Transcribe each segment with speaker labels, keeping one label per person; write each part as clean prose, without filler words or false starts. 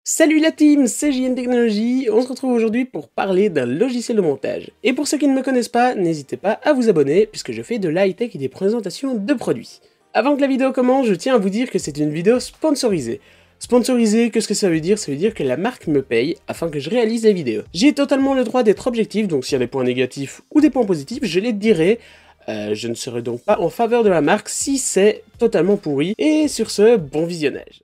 Speaker 1: Salut la team, c'est JN Technologies, on se retrouve aujourd'hui pour parler d'un logiciel de montage. Et pour ceux qui ne me connaissent pas, n'hésitez pas à vous abonner puisque je fais de l'high-tech et des présentations de produits. Avant que la vidéo commence, je tiens à vous dire que c'est une vidéo sponsorisée. Sponsorisé, qu'est-ce que ça veut dire? Ça veut dire que la marque me paye afin que je réalise les vidéos. J'ai totalement le droit d'être objectif, donc s'il y a des points négatifs ou des points positifs, je les dirai. Je ne serai donc pas en faveur de la marque si c'est totalement pourri. Et sur ce, bon visionnage.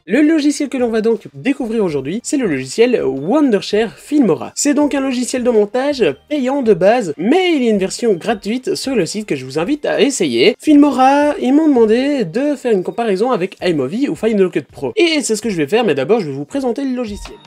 Speaker 1: Le logiciel que l'on va donc découvrir aujourd'hui, c'est le logiciel Wondershare Filmora. C'est donc un logiciel de montage payant de base, mais il y a une version gratuite sur le site que je vous invite à essayer. Filmora, ils m'ont demandé de faire une comparaison avec iMovie ou Final Cut Pro. Et c'est ce que je vais faire, mais d'abord je vais vous présenter le logiciel.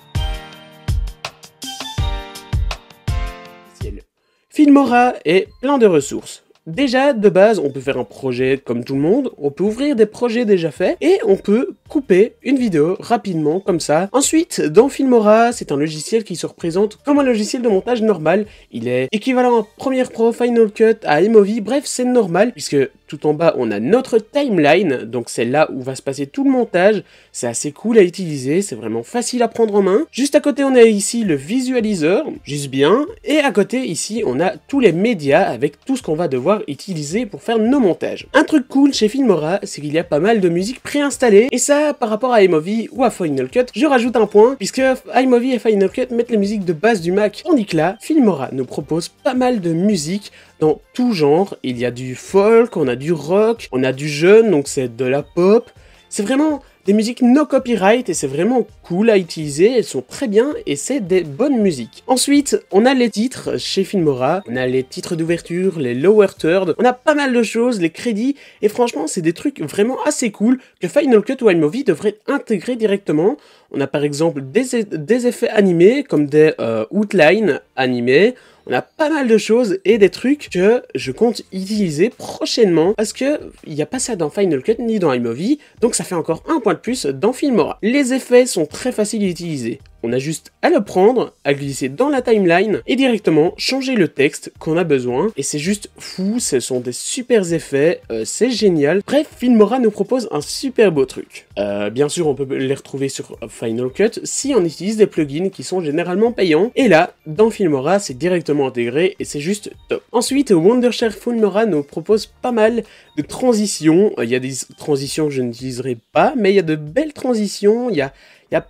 Speaker 1: Filmora est plein de ressources. Déjà, de base, on peut faire un projet comme tout le monde, on peut ouvrir des projets déjà faits, et on peut couper une vidéo rapidement, comme ça. Ensuite, dans Filmora, c'est un logiciel qui se représente comme un logiciel de montage normal. Il est équivalent à Premiere Pro, Final Cut, à iMovie, bref, c'est normal, puisque tout en bas, on a notre timeline, donc c'est là où va se passer tout le montage. C'est assez cool à utiliser, c'est vraiment facile à prendre en main. Juste à côté, on a ici le visualiseur, juste bien, et à côté, ici, on a tous les médias avec tout ce qu'on va devoir utiliser pour faire nos montages. Un truc cool chez Filmora, c'est qu'il y a pas mal de musique préinstallée, et ça, par rapport à iMovie ou à Final Cut, je rajoute un point, puisque iMovie et Final Cut mettent les musiques de base du Mac. Tandis que là, Filmora nous propose pas mal de musique dans tout genre. Il y a du folk, on a du rock, on a du jeune, donc c'est de la pop. C'est vraiment des musiques no copyright et c'est vraiment cool à utiliser, elles sont très bien et c'est des bonnes musiques. Ensuite, on a les titres chez Filmora, on a les titres d'ouverture, les lower third, on a pas mal de choses, les crédits, et franchement c'est des trucs vraiment assez cool que Final Cut ou iMovie devraient intégrer directement. On a par exemple des effets animés comme des outlines animés. On a pas mal de choses et des trucs que je compte utiliser prochainement parce que il n'y a pas ça dans Final Cut ni dans iMovie, donc ça fait encore un point de plus dans Filmora. Les effets sont très faciles à utiliser. On a juste à le prendre, à glisser dans la timeline et directement changer le texte qu'on a besoin. Et c'est juste fou, ce sont des super effets, c'est génial. Bref, Filmora nous propose un super beau truc. Bien sûr, on peut les retrouver sur Final Cut si on utilise des plugins qui sont généralement payants. Et là, dans Filmora, c'est directement intégré et c'est juste top. Ensuite, Wondershare Filmora nous propose pas mal de transitions. Il y a des transitions que je n'utiliserai pas, mais il y a de belles transitions, il y a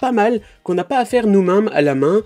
Speaker 1: pas mal qu'on n'a pas à faire nous-mêmes à la main,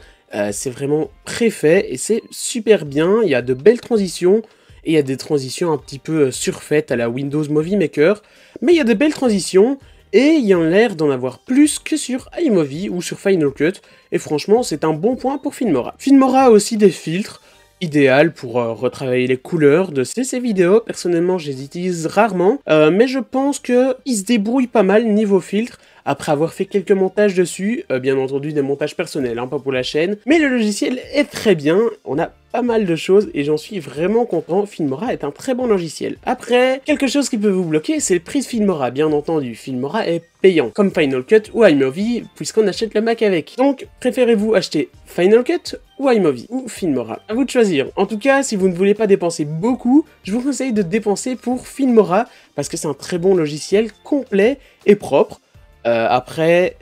Speaker 1: c'est vraiment préfait et c'est super bien, il y a de belles transitions et il y a des transitions un petit peu surfaites à la Windows Movie Maker, mais il y a de belles transitions et il y a l'air d'en avoir plus que sur iMovie ou sur Final Cut et franchement c'est un bon point pour Filmora. Filmora a aussi des filtres, idéal pour retravailler les couleurs de ces vidéos. Personnellement, je les utilise rarement, mais je pense qu'ils se débrouillent pas mal niveau filtre. Après avoir fait quelques montages dessus, bien entendu des montages personnels, hein, pas pour la chaîne, mais le logiciel est très bien, on a pas mal de choses et j'en suis vraiment content. Filmora est un très bon logiciel. Après, quelque chose qui peut vous bloquer, c'est le prix de Filmora, bien entendu. Filmora est payant, comme Final Cut ou iMovie, puisqu'on achète le Mac avec. Donc, préférez-vous acheter Final Cut ou iMovie ou Filmora? À vous de choisir. En tout cas, si vous ne voulez pas dépenser beaucoup, je vous conseille de dépenser pour Filmora, parce que c'est un très bon logiciel, complet et propre. Après,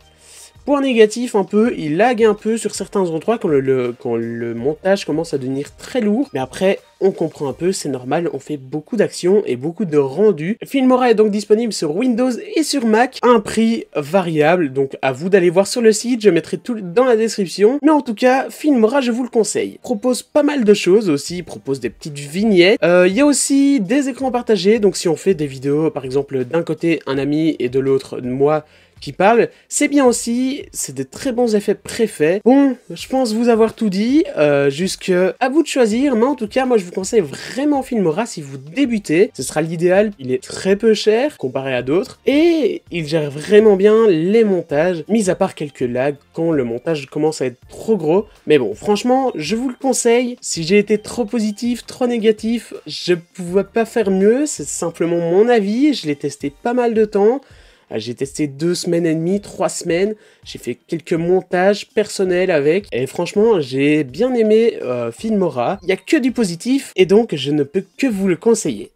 Speaker 1: point négatif un peu, il lag un peu sur certains endroits quand le montage commence à devenir très lourd. Mais après, on comprend un peu, c'est normal, on fait beaucoup d'actions et beaucoup de rendus. Filmora est donc disponible sur Windows et sur Mac, à un prix variable, donc à vous d'aller voir sur le site, je mettrai tout dans la description. Mais en tout cas, Filmora, je vous le conseille. Il propose pas mal de choses aussi, il propose des petites vignettes. Il y a aussi des écrans partagés, donc si on fait des vidéos, par exemple d'un côté un ami et de l'autre moi, qui parle, c'est bien aussi, c'est des très bons effets préfaits. Bon, je pense vous avoir tout dit, jusque à vous de choisir, mais en tout cas, moi je vous conseille vraiment Filmora si vous débutez, ce sera l'idéal, il est très peu cher comparé à d'autres, et il gère vraiment bien les montages, mis à part quelques lags quand le montage commence à être trop gros, mais bon, franchement, je vous le conseille, si j'ai été trop positif, trop négatif, je pouvais pas faire mieux, c'est simplement mon avis, je l'ai testé pas mal de temps. J'ai testé 2 semaines et demie, 3 semaines, j'ai fait quelques montages personnels avec, et franchement j'ai bien aimé Filmora, il n'y a que du positif, et donc je ne peux que vous le conseiller.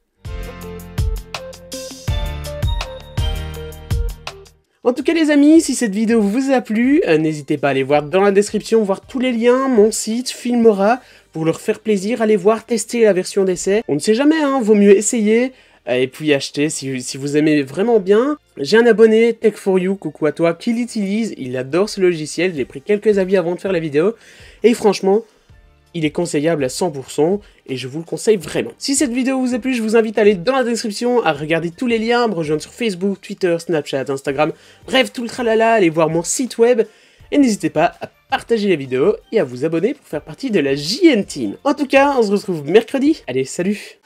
Speaker 1: En tout cas les amis, si cette vidéo vous a plu, n'hésitez pas à aller voir dans la description, voir tous les liens, mon site, Filmora, pour leur faire plaisir, allez voir, tester la version d'essai. On ne sait jamais, hein, vaut mieux essayer, et puis acheter si vous aimez vraiment bien. J'ai un abonné, Tech4You, coucou à toi, qui l'utilise, il adore ce logiciel, j'ai pris quelques avis avant de faire la vidéo, et franchement, il est conseillable à 100% et je vous le conseille vraiment. Si cette vidéo vous a plu, je vous invite à aller dans la description, à regarder tous les liens, à me rejoindre sur Facebook, Twitter, Snapchat, Instagram, bref, tout le tralala, allez voir mon site web et n'hésitez pas à partager la vidéo et à vous abonner pour faire partie de la JN Team. En tout cas, on se retrouve mercredi. Allez, salut!